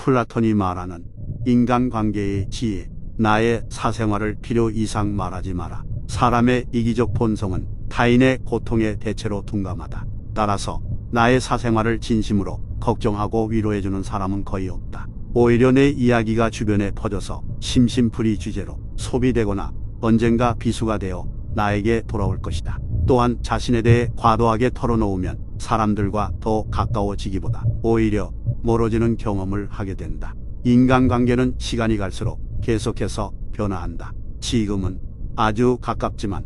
플라톤이 말하는 인간관계의 지혜, 나의 사생활을 필요 이상 말하지 마라. 사람의 이기적 본성은 타인의 고통에 대체로 둔감하다. 따라서 나의 사생활을 진심으로 걱정하고 위로해주는 사람은 거의 없다. 오히려 내 이야기가 주변에 퍼져서 심심풀이 주제로 소비되거나 언젠가 비수가 되어 나에게 돌아올 것이다. 또한 자신에 대해 과도하게 털어놓으면 사람들과 더 가까워지기보다 오히려 멀어지는 경험을 하게 된다. 인간관계는 시간이 갈수록 계속해서 변화한다. 지금은 아주 가깝지만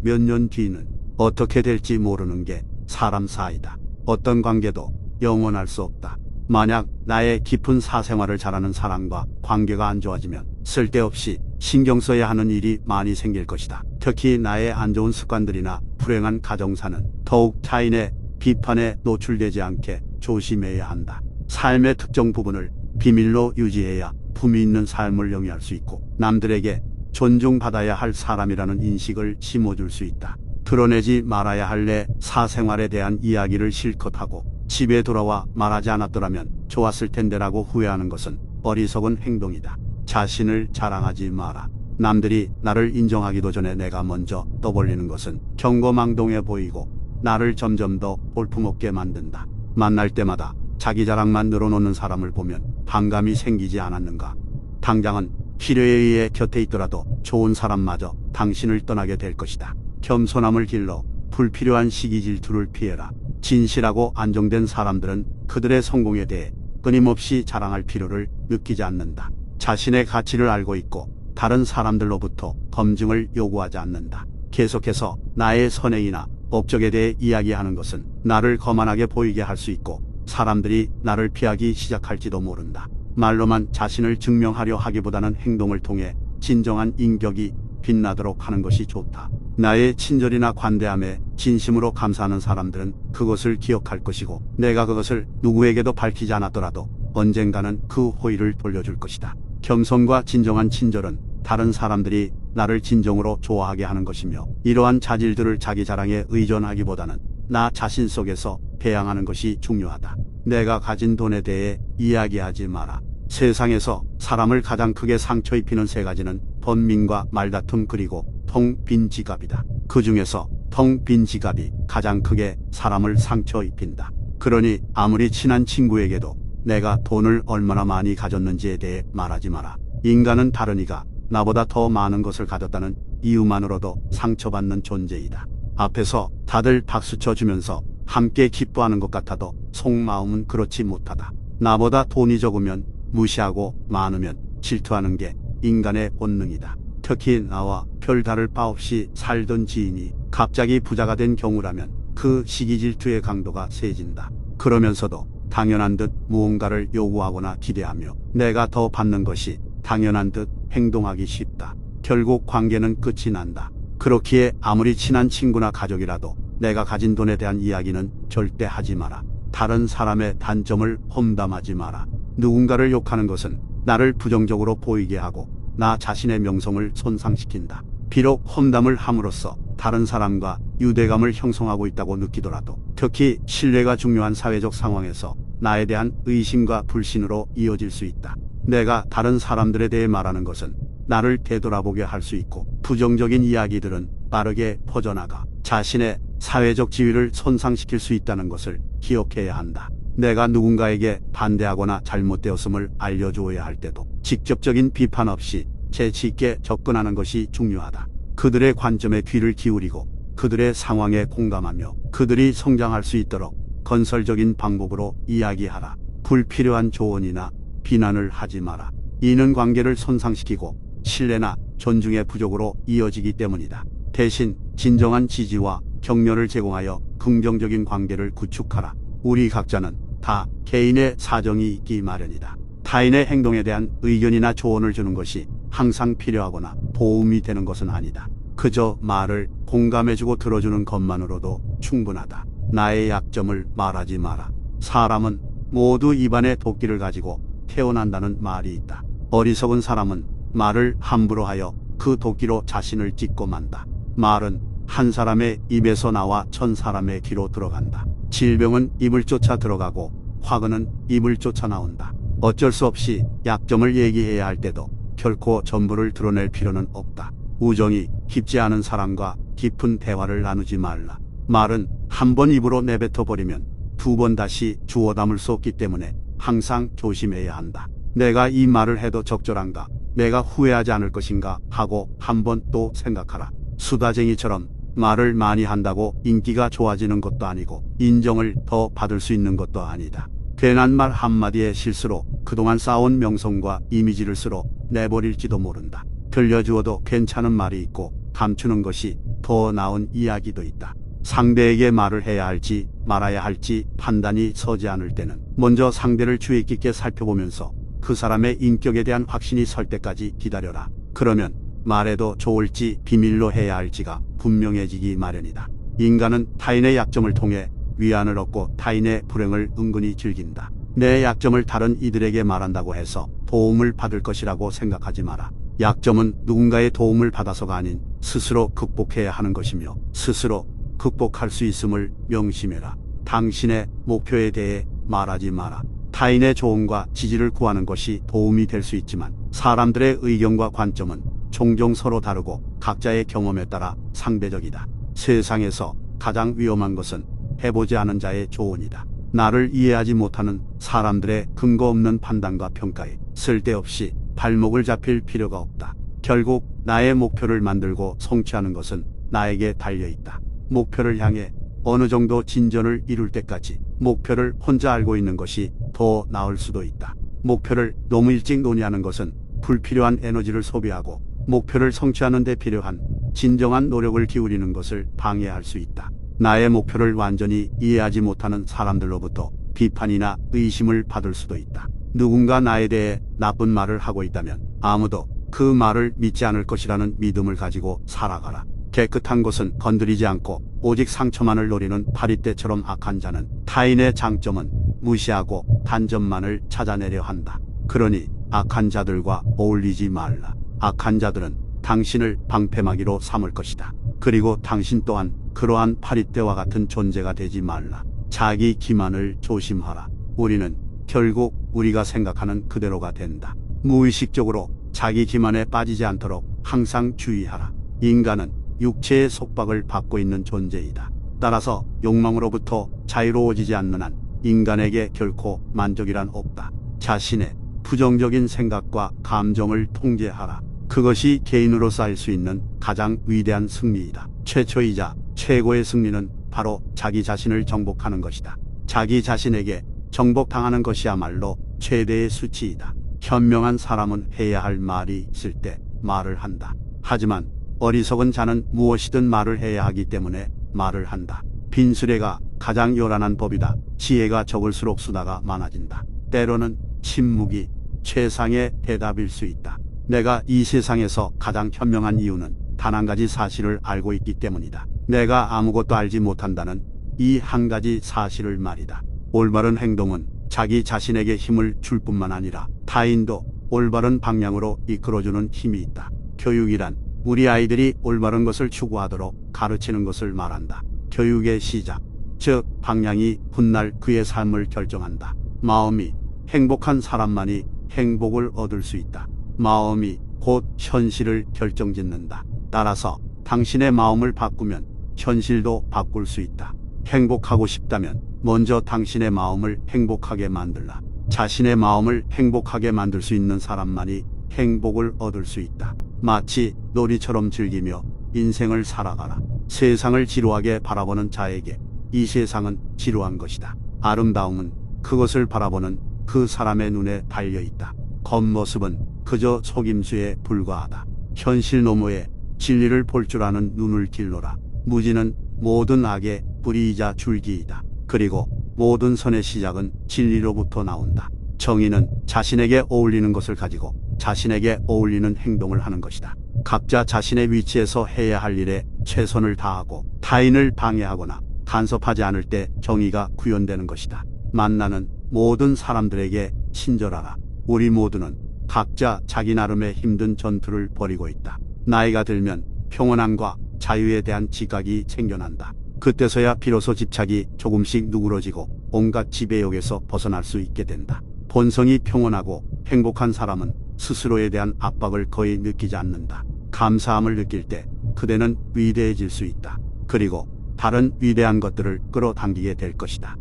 몇 년 뒤는 어떻게 될지 모르는 게 사람 사이다. 어떤 관계도 영원할 수 없다. 만약 나의 깊은 사생활을 잘하는 사람과 관계가 안 좋아지면 쓸데없이 신경 써야 하는 일이 많이 생길 것이다. 특히 나의 안 좋은 습관들이나 불행한 가정사는 더욱 타인의 비판에 노출되지 않게 조심해야 한다. 삶의 특정 부분을 비밀로 유지해야 품위 있는 삶을 영위할 수 있고 남들에게 존중받아야 할 사람이라는 인식을 심어줄 수 있다. 드러내지 말아야 할 내 사생활에 대한 이야기를 실컷 하고 집에 돌아와 말하지 않았더라면 좋았을 텐데라고 후회하는 것은 어리석은 행동이다. 자신을 자랑하지 마라. 남들이 나를 인정하기도 전에 내가 먼저 떠벌리는 것은 경거망동해 보이고 나를 점점 더 볼품없게 만든다. 만날 때마다 자기 자랑만 늘어놓는 사람을 보면 반감이 생기지 않았는가. 당장은 필요에 의해 곁에 있더라도 좋은 사람마저 당신을 떠나게 될 것이다. 겸손함을 길러 불필요한 시기 질투를 피해라. 진실하고 안정된 사람들은 그들의 성공에 대해 끊임없이 자랑할 필요를 느끼지 않는다. 자신의 가치를 알고 있고 다른 사람들로부터 검증을 요구하지 않는다. 계속해서 나의 선행이나 업적에 대해 이야기하는 것은 나를 거만하게 보이게 할 수 있고 사람들이 나를 피하기 시작할지도 모른다. 말로만 자신을 증명하려 하기보다는 행동을 통해 진정한 인격이 빛나도록 하는 것이 좋다. 나의 친절이나 관대함에 진심으로 감사하는 사람들은 그것을 기억할 것이고 내가 그것을 누구에게도 밝히지 않았더라도 언젠가는 그 호의를 돌려줄 것이다. 겸손과 진정한 친절은 다른 사람들이 나를 진정으로 좋아하게 하는 것이며 이러한 자질들을 자기 자랑에 의존하기보다는 나 자신 속에서 배양하는 것이 중요하다. 내가 가진 돈에 대해 이야기하지 마라. 세상에서 사람을 가장 크게 상처 입히는 세 가지는 번민과 말다툼 그리고 텅 빈 지갑이다. 그 중에서 텅 빈 지갑이 가장 크게 사람을 상처 입힌다. 그러니 아무리 친한 친구에게도 내가 돈을 얼마나 많이 가졌는지에 대해 말하지 마라. 인간은 다른 이가 나보다 더 많은 것을 가졌다는 이유만으로도 상처받는 존재이다. 앞에서 다들 박수쳐 주면서 함께 기뻐하는 것 같아도 속마음은 그렇지 못하다. 나보다 돈이 적으면 무시하고 많으면 질투하는 게 인간의 본능이다. 특히 나와 별다를 바 없이 살던 지인이 갑자기 부자가 된 경우라면 그 시기 질투의 강도가 세진다. 그러면서도 당연한 듯 무언가를 요구하거나 기대하며 내가 더 받는 것이 당연한 듯 행동하기 쉽다. 결국 관계는 끝이 난다. 그렇기에 아무리 친한 친구나 가족이라도 내가 가진 돈에 대한 이야기는 절대 하지 마라. 다른 사람의 단점을 험담하지 마라. 누군가를 욕하는 것은 나를 부정적으로 보이게 하고 나 자신의 명성을 손상시킨다. 비록 험담을 함으로써 다른 사람과 유대감을 형성하고 있다고 느끼더라도 특히 신뢰가 중요한 사회적 상황에서 나에 대한 의심과 불신으로 이어질 수 있다. 내가 다른 사람들에 대해 말하는 것은 나를 되돌아보게 할 수 있고 부정적인 이야기들은 빠르게 퍼져나가 자신의 사회적 지위를 손상시킬 수 있다는 것을 기억해야 한다. 내가 누군가에게 반대하거나 잘못되었음을 알려주어야 할 때도 직접적인 비판 없이 재치 있게 접근하는 것이 중요하다. 그들의 관점에 귀를 기울이고 그들의 상황에 공감하며 그들이 성장할 수 있도록 건설적인 방법으로 이야기하라. 불필요한 조언이나 비난을 하지 마라. 이는 관계를 손상시키고 신뢰나 존중의 부족으로 이어지기 때문이다. 대신 진정한 지지와 격려를 제공하여 긍정적인 관계를 구축하라. 우리 각자는 다 개인의 사정이 있기 마련이다. 타인의 행동에 대한 의견이나 조언을 주는 것이 항상 필요하거나 도움이 되는 것은 아니다. 그저 말을 공감해주고 들어주는 것만으로도 충분하다. 나의 약점을 말하지 마라. 사람은 모두 입안에 도끼를 가지고 태어난다는 말이 있다. 어리석은 사람은 말을 함부로 하여 그 도끼로 자신을 찢고 만다. 말은 한 사람의 입에서 나와 천 사람의 귀로 들어간다. 질병은 입을 쫓아 들어가고 화근은 입을 쫓아 나온다. 어쩔 수 없이 약점을 얘기해야 할 때도 결코 전부를 드러낼 필요는 없다. 우정이 깊지 않은 사람과 깊은 대화를 나누지 말라. 말은 한 번 입으로 내뱉어 버리면 두 번 다시 주워 담을 수 없기 때문에 항상 조심해야 한다. 내가 이 말을 해도 적절한가? 내가 후회하지 않을 것인가? 하고 한 번 또 생각하라. 수다쟁이처럼 말을 많이 한다고 인기가 좋아지는 것도 아니고 인정을 더 받을 수 있는 것도 아니다. 괜한 말 한마디의 실수로 그동안 쌓아온 명성과 이미지를 쓸어 내버릴지도 모른다. 들려주어도 괜찮은 말이 있고 감추는 것이 더 나은 이야기도 있다. 상대에게 말을 해야 할지 말아야 할지 판단이 서지 않을 때는 먼저 상대를 주의 깊게 살펴보면서 그 사람의 인격에 대한 확신이 설 때까지 기다려라. 그러면 말해도 좋을지 비밀로 해야 할지가 분명해지기 마련이다. 인간은 타인의 약점을 통해 위안을 얻고 타인의 불행을 은근히 즐긴다. 내 약점을 다른 이들에게 말한다고 해서 도움을 받을 것이라고 생각하지 마라. 약점은 누군가의 도움을 받아서가 아닌 스스로 극복해야 하는 것이며 스스로 극복할 수 있음을 명심해라. 당신의 목표에 대해 말하지 마라. 타인의 조언과 지지를 구하는 것이 도움이 될 수 있지만 사람들의 의견과 관점은 종종 서로 다르고 각자의 경험에 따라 상대적이다. 세상에서 가장 위험한 것은 해보지 않은 자의 조언이다. 나를 이해하지 못하는 사람들의 근거 없는 판단과 평가에 쓸데없이 발목을 잡힐 필요가 없다. 결국 나의 목표를 만들고 성취하는 것은 나에게 달려있다. 목표를 향해 어느 정도 진전을 이룰 때까지 목표를 혼자 알고 있는 것이 더 나을 수도 있다. 목표를 너무 일찍 논의하는 것은 불필요한 에너지를 소비하고 목표를 성취하는 데 필요한 진정한 노력을 기울이는 것을 방해할 수 있다. 나의 목표를 완전히 이해하지 못하는 사람들로부터 비판이나 의심을 받을 수도 있다. 누군가 나에 대해 나쁜 말을 하고 있다면 아무도 그 말을 믿지 않을 것이라는 믿음을 가지고 살아가라. 깨끗한 것은 건드리지 않고 오직 상처만을 노리는 파리떼처럼 악한 자는 타인의 장점은 무시하고 단점만을 찾아내려 한다. 그러니 악한 자들과 어울리지 말라. 악한 자들은 당신을 방패막이로 삼을 것이다. 그리고 당신 또한 그러한 파리떼와 같은 존재가 되지 말라. 자기 기만을 조심하라. 우리는 결국 우리가 생각하는 그대로가 된다. 무의식적으로 자기 기만에 빠지지 않도록 항상 주의하라. 인간은 육체의 속박을 받고 있는 존재이다. 따라서 욕망으로부터 자유로워지지 않는 한 인간에게 결코 만족이란 없다. 자신의 부정적인 생각과 감정을 통제하라. 그것이 개인으로 쌓일 수 있는 가장 위대한 승리이다. 최초이자 최고의 승리는 바로 자기 자신을 정복하는 것이다. 자기 자신에게 정복당하는 것이야말로 최대의 수치이다. 현명한 사람은 해야 할 말이 있을 때 말을 한다. 하지만 어리석은 자는 무엇이든 말을 해야 하기 때문에 말을 한다. 빈수레가 가장 요란한 법이다. 지혜가 적을수록 수다가 많아진다. 때로는 침묵이 최상의 대답일 수 있다. 내가 이 세상에서 가장 현명한 이유는 단 한 가지 사실을 알고 있기 때문이다. 내가 아무것도 알지 못한다는 이 한 가지 사실을 말이다. 올바른 행동은 자기 자신에게 힘을 줄 뿐만 아니라 타인도 올바른 방향으로 이끌어주는 힘이 있다. 교육이란 우리 아이들이 올바른 것을 추구하도록 가르치는 것을 말한다. 교육의 시작, 즉 방향이 훗날 그의 삶을 결정한다. 마음이 행복한 사람만이 행복을 얻을 수 있다. 마음이 곧 현실을 결정짓는다. 따라서 당신의 마음을 바꾸면 현실도 바꿀 수 있다. 행복하고 싶다면 먼저 당신의 마음을 행복하게 만들라. 자신의 마음을 행복하게 만들 수 있는 사람만이 행복을 얻을 수 있다. 마치 놀이처럼 즐기며 인생을 살아가라. 세상을 지루하게 바라보는 자에게 이 세상은 지루한 것이다. 아름다움은 그것을 바라보는 그 사람의 눈에 달려있다. 겉모습은 그저 속임수에 불과하다. 현실 너머에 진리를 볼 줄 아는 눈을 길러라. 무지는 모든 악의 뿌리이자 줄기이다. 그리고 모든 선의 시작은 진리로부터 나온다. 정의는 자신에게 어울리는 것을 가지고 자신에게 어울리는 행동을 하는 것이다. 각자 자신의 위치에서 해야 할 일에 최선을 다하고 타인을 방해하거나 간섭하지 않을 때 정의가 구현되는 것이다. 만나는 모든 사람들에게 친절하라. 우리 모두는 각자 자기 나름의 힘든 전투를 벌이고 있다. 나이가 들면 평온함과 자유에 대한 지각이 생겨난다. 그때서야 비로소 집착이 조금씩 누그러지고 온갖 지배욕에서 벗어날 수 있게 된다. 본성이 평온하고 행복한 사람은 스스로에 대한 압박을 거의 느끼지 않는다. 감사함을 느낄 때 그대는 위대해질 수 있다. 그리고 다른 위대한 것들을 끌어당기게 될 것이다.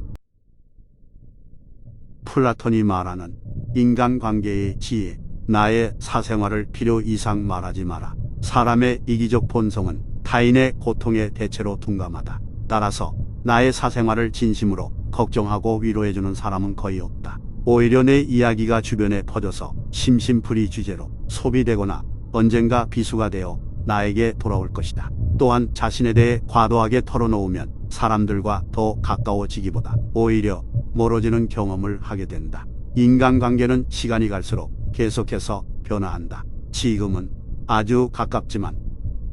플라톤이 말하는 인간관계의 지혜. 나의 사생활을 필요 이상 말하지 마라. 사람의 이기적 본성은 타인의 고통에 대체로 둔감하다. 따라서 나의 사생활을 진심으로 걱정하고 위로해주는 사람은 거의 없다. 오히려 내 이야기가 주변에 퍼져서 심심풀이 주제로 소비되거나 언젠가 비수가 되어 나에게 돌아올 것이다. 또한 자신에 대해 과도하게 털어놓으면 사람들과 더 가까워지기보다 오히려 멀어지는 경험을 하게 된다. 인간관계는 시간이 갈수록 계속해서 변화한다. 지금은 아주 가깝지만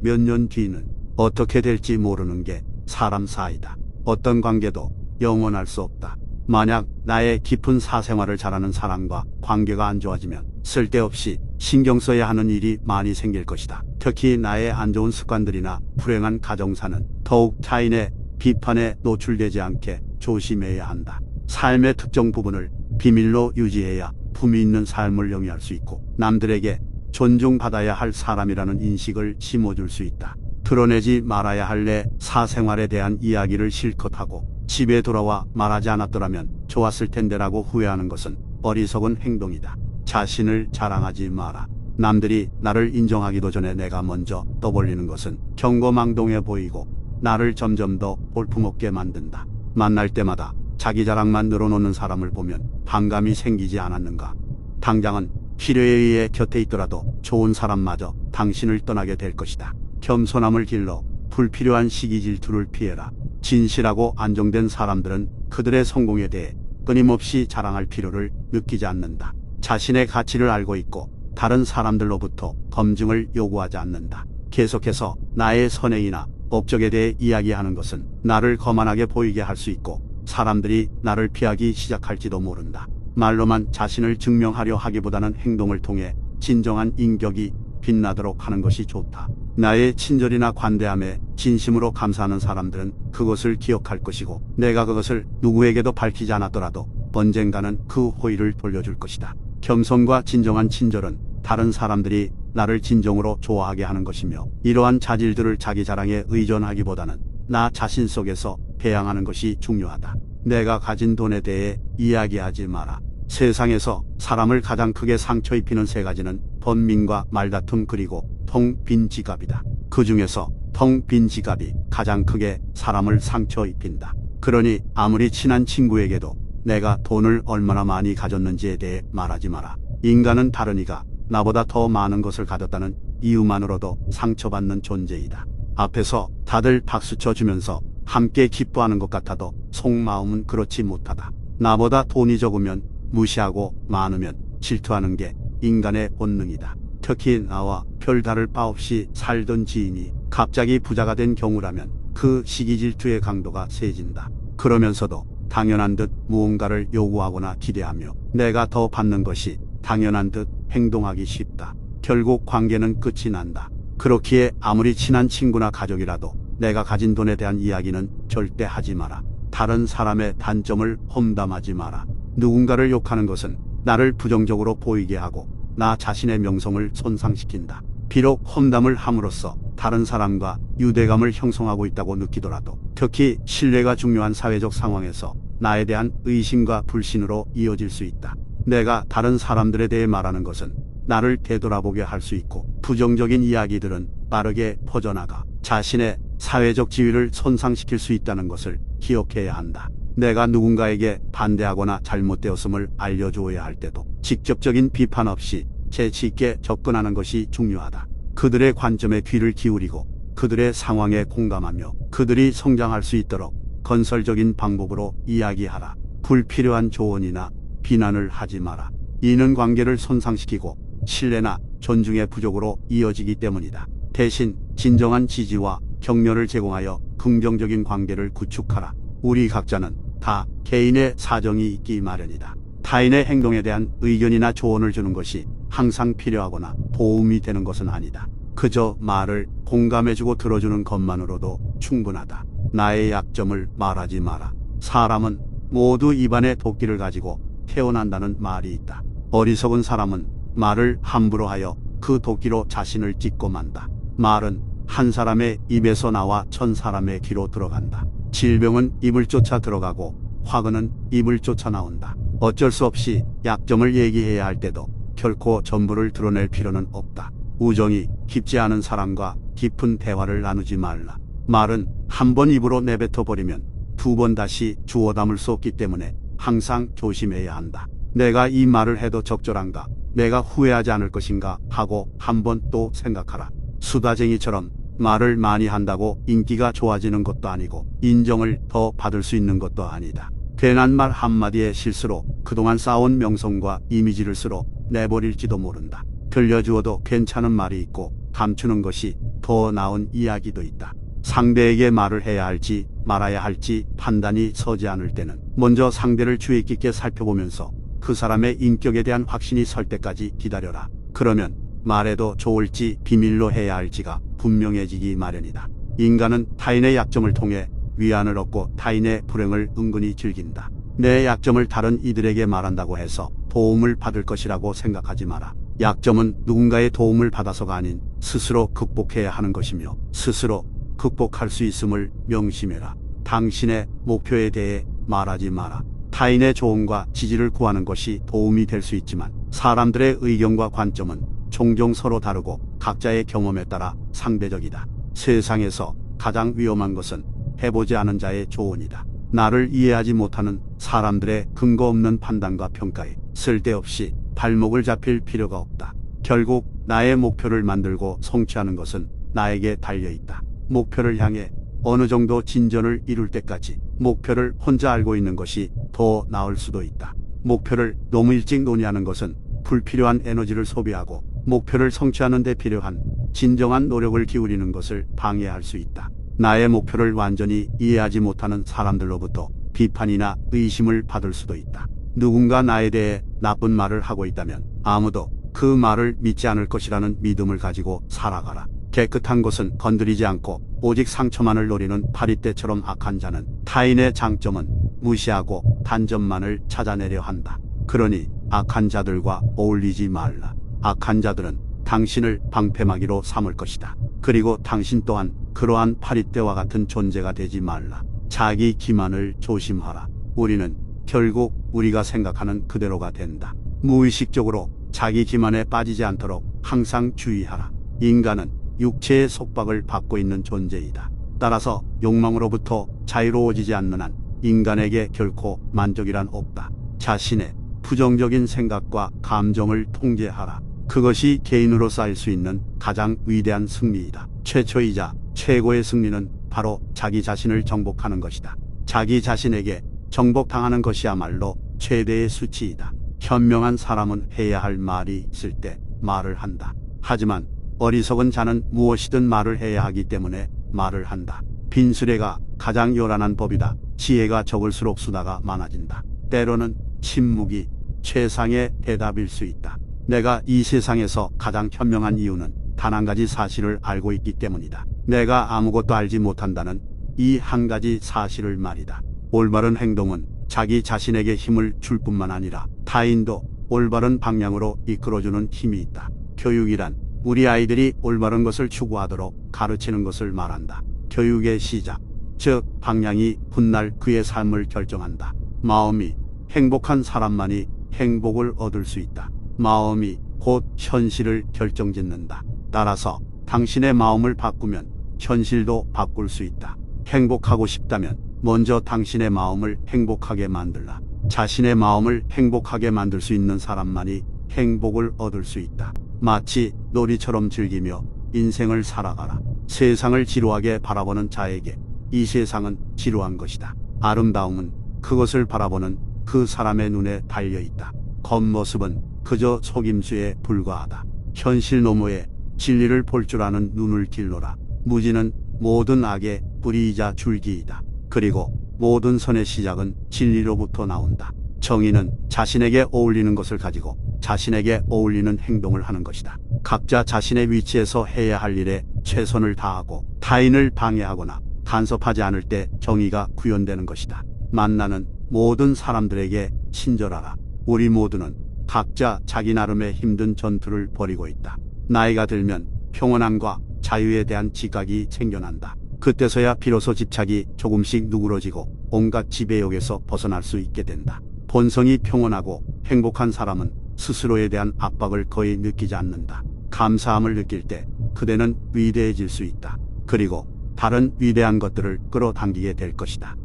몇 년 뒤는 어떻게 될지 모르는 게 사람 사이다. 어떤 관계도 영원할 수 없다. 만약 나의 깊은 사생활을 잘하는 사람과 관계가 안 좋아지면 쓸데없이 신경 써야 하는 일이 많이 생길 것이다. 특히 나의 안 좋은 습관들이나 불행한 가정사는 더욱 타인의 비판에 노출되지 않게 조심해야 한다. 삶의 특정 부분을 비밀로 유지해야 품위 있는 삶을 영위할 수 있고 남들에게 존중받아야 할 사람이라는 인식을 심어줄 수 있다. 드러내지 말아야 할 내 사생활에 대한 이야기를 실컷 하고 집에 돌아와 말하지 않았더라면 좋았을 텐데라고 후회하는 것은 어리석은 행동이다. 자신을 자랑하지 마라. 남들이 나를 인정하기도 전에 내가 먼저 떠벌리는 것은 경거망동해 보이고 나를 점점 더 볼품없게 만든다. 만날 때마다 자기 자랑만 늘어놓는 사람을 보면 반감이 생기지 않았는가. 당장은 필요에 의해 곁에 있더라도 좋은 사람마저 당신을 떠나게 될 것이다. 겸손함을 길러 불필요한 시기 질투를 피해라. 진실하고 안정된 사람들은 그들의 성공에 대해 끊임없이 자랑할 필요를 느끼지 않는다. 자신의 가치를 알고 있고 다른 사람들로부터 검증을 요구하지 않는다. 계속해서 나의 선행이나 업적에 대해 이야기하는 것은 나를 거만하게 보이게 할 수 있고 사람들이 나를 피하기 시작할지도 모른다. 말로만 자신을 증명하려 하기보다는 행동을 통해 진정한 인격이 빛나도록 하는 것이 좋다. 나의 친절이나 관대함에 진심으로 감사하는 사람들은 그것을 기억할 것이고 내가 그것을 누구에게도 밝히지 않았더라도 언젠가는 그 호의를 돌려줄 것이다. 겸손과 진정한 친절은 다른 사람들이 나를 진정으로 좋아하게 하는 것이며 이러한 자질들을 자기 자랑에 의존하기보다는 나 자신 속에서 배양하는 것이 중요하다. 내가 가진 돈에 대해 이야기하지 마라. 세상에서 사람을 가장 크게 상처 입히는 세 가지는 번민과 말다툼 그리고 텅 빈 지갑이다. 그 중에서 텅 빈 지갑이 가장 크게 사람을 상처 입힌다. 그러니 아무리 친한 친구에게도 내가 돈을 얼마나 많이 가졌는지에 대해 말하지 마라. 인간은 다른 이가 나보다 더 많은 것을 가졌다는 이유만으로도 상처받는 존재이다. 앞에서 다들 박수쳐 주면서 함께 기뻐하는 것 같아도 속마음은 그렇지 못하다. 나보다 돈이 적으면 무시하고 많으면 질투하는 게 인간의 본능이다. 특히 나와 별다를 바 없이 살던 지인이 갑자기 부자가 된 경우라면 그 시기 질투의 강도가 세진다. 그러면서도 당연한 듯 무언가를 요구하거나 기대하며 내가 더 받는 것이 당연한 듯 행동하기 쉽다. 결국 관계는 끝이 난다. 그렇기에 아무리 친한 친구나 가족이라도 내가 가진 돈에 대한 이야기는 절대 하지 마라. 다른 사람의 단점을 험담하지 마라. 누군가를 욕하는 것은 나를 부정적으로 보이게 하고 나 자신의 명성을 손상시킨다. 비록 험담을 함으로써 다른 사람과 유대감을 형성하고 있다고 느끼더라도 특히 신뢰가 중요한 사회적 상황에서 나에 대한 의심과 불신으로 이어질 수 있다. 내가 다른 사람들에 대해 말하는 것은 나를 되돌아보게 할 수 있고 부정적인 이야기들은 빠르게 퍼져나가 자신의 사회적 지위를 손상시킬 수 있다는 것을 기억해야 한다. 내가 누군가에게 반대하거나 잘못되었음을 알려주어야 할 때도 직접적인 비판 없이 재치 있게 접근하는 것이 중요하다. 그들의 관점에 귀를 기울이고 그들의 상황에 공감하며 그들이 성장할 수 있도록 건설적인 방법으로 이야기하라. 불필요한 조언이나 비난을 하지 마라. 이는 관계를 손상시키고 신뢰나 존중의 부족으로 이어지기 때문이다. 대신 진정한 지지와 격려를 제공하여 긍정적인 관계를 구축하라. 우리 각자는 다 개인의 사정이 있기 마련이다. 타인의 행동에 대한 의견이나 조언을 주는 것이 항상 필요하거나 도움이 되는 것은 아니다. 그저 말을 공감해주고 들어주는 것만으로도 충분하다. 나의 약점을 말하지 마라. 사람은 모두 입안에 도끼를 가지고 태어난다는 말이 있다. 어리석은 사람은 말을 함부로 하여 그 도끼로 자신을 찢고 만다. 말은 한 사람의 입에서 나와 천 사람의 귀로 들어간다. 질병은 입을 쫓아 들어가고 화근은 입을 쫓아 나온다. 어쩔 수 없이 약점을 얘기해야 할 때도 결코 전부를 드러낼 필요는 없다. 우정이 깊지 않은 사람과 깊은 대화를 나누지 말라. 말은 한 번 입으로 내뱉어 버리면 두 번 다시 주워 담을 수 없기 때문에 항상 조심해야 한다. 내가 이 말을 해도 적절한가? 내가 후회하지 않을 것인가? 하고 한 번 또 생각하라. 수다쟁이처럼 말을 많이 한다고 인기가 좋아지는 것도 아니고 인정을 더 받을 수 있는 것도 아니다. 괜한 말 한마디의 실수로 그동안 쌓아온 명성과 이미지를 쓸어 내버릴지도 모른다. 들려주어도 괜찮은 말이 있고 감추는 것이 더 나은 이야기도 있다. 상대에게 말을 해야 할지 말아야 할지 판단이 서지 않을 때는 먼저 상대를 주의 깊게 살펴보면서 그 사람의 인격에 대한 확신이 설 때까지 기다려라. 그러면 말해도 좋을지 비밀로 해야 할지가 분명해지기 마련이다. 인간은 타인의 약점을 통해 위안을 얻고 타인의 불행을 은근히 즐긴다. 내 약점을 다른 이들에게 말한다고 해서 도움을 받을 것이라고 생각하지 마라. 약점은 누군가의 도움을 받아서가 아닌 스스로 극복해야 하는 것이며 스스로 극복할 수 있음을 명심해라. 당신의 목표에 대해 말하지 마라. 타인의 조언과 지지를 구하는 것이 도움이 될 수 있지만 사람들의 의견과 관점은 종종 서로 다르고 각자의 경험에 따라 상대적이다. 세상에서 가장 위험한 것은 해보지 않은 자의 조언이다. 나를 이해하지 못하는 사람들의 근거 없는 판단과 평가에 쓸데없이 발목을 잡힐 필요가 없다. 결국 나의 목표를 만들고 성취하는 것은 나에게 달려있다. 목표를 향해 어느 정도 진전을 이룰 때까지 목표를 혼자 알고 있는 것이 더 나을 수도 있다. 목표를 너무 일찍 논의하는 것은 불필요한 에너지를 소비하고 목표를 성취하는 데 필요한 진정한 노력을 기울이는 것을 방해할 수 있다. 나의 목표를 완전히 이해하지 못하는 사람들로부터 비판이나 의심을 받을 수도 있다. 누군가 나에 대해 나쁜 말을 하고 있다면 아무도 그 말을 믿지 않을 것이라는 믿음을 가지고 살아가라. 깨끗한 것은 건드리지 않고 오직 상처만을 노리는 파리떼처럼 악한 자는 타인의 장점은 무시하고 단점만을 찾아내려 한다. 그러니 악한 자들과 어울리지 말라. 악한 자들은 당신을 방패막이로 삼을 것이다. 그리고 당신 또한 그러한 파리떼와 같은 존재가 되지 말라. 자기 기만을 조심하라. 우리는 결국 우리가 생각하는 그대로가 된다. 무의식적으로 자기 기만에 빠지지 않도록 항상 주의하라. 인간은 육체의 속박을 받고 있는 존재이다. 따라서 욕망으로부터 자유로워지지 않는 한 인간에게 결코 만족이란 없다. 자신의 부정적인 생각과 감정을 통제하라. 그것이 개인으로 쌓일 수 있는 가장 위대한 승리이다. 최초이자 최고의 승리는 바로 자기 자신을 정복하는 것이다. 자기 자신에게 정복당하는 것이야말로 최대의 수치이다. 현명한 사람은 해야 할 말이 있을 때 말을 한다. 하지만 어리석은 자는 무엇이든 말을 해야 하기 때문에 말을 한다. 빈수레가 가장 요란한 법이다. 지혜가 적을수록 수다가 많아진다. 때로는 침묵이 최상의 대답일 수 있다. 내가 이 세상에서 가장 현명한 이유는 단 한 가지 사실을 알고 있기 때문이다. 내가 아무것도 알지 못한다는 이 한 가지 사실을 말이다. 올바른 행동은 자기 자신에게 힘을 줄 뿐만 아니라 타인도 올바른 방향으로 이끌어주는 힘이 있다. 교육이란 우리 아이들이 올바른 것을 추구하도록 가르치는 것을 말한다. 교육의 시작, 즉 방향이 훗날 그의 삶을 결정한다. 마음이 행복한 사람만이 행복을 얻을 수 있다. 마음이 곧 현실을 결정짓는다. 따라서 당신의 마음을 바꾸면 현실도 바꿀 수 있다. 행복하고 싶다면 먼저 당신의 마음을 행복하게 만들라. 자신의 마음을 행복하게 만들 수 있는 사람만이 행복을 얻을 수 있다. 마치 놀이처럼 즐기며 인생을 살아가라. 세상을 지루하게 바라보는 자에게 이 세상은 지루한 것이다. 아름다움은 그것을 바라보는 그 사람의 눈에 달려있다. 겉모습은 그저 속임수에 불과하다. 현실 너머에 진리를 볼 줄 아는 눈을 길러라. 무지는 모든 악의 뿌리이자 줄기이다. 그리고 모든 선의 시작은 진리로부터 나온다. 정의는 자신에게 어울리는 것을 가지고 자신에게 어울리는 행동을 하는 것이다. 각자 자신의 위치에서 해야 할 일에 최선을 다하고 타인을 방해하거나 간섭하지 않을 때 정의가 구현되는 것이다. 만나는 모든 사람들에게 친절하라. 우리 모두는 각자 자기 나름의 힘든 전투를 벌이고 있다. 나이가 들면 평온함과 자유에 대한 지각이 생겨난다. 그때서야 비로소 집착이 조금씩 누그러지고 온갖 지배욕에서 벗어날 수 있게 된다. 본성이 평온하고 행복한 사람은 스스로에 대한 압박을 거의 느끼지 않는다. 감사함을 느낄 때 그대는 위대해질 수 있다. 그리고 다른 위대한 것들을 끌어당기게 될 것이다.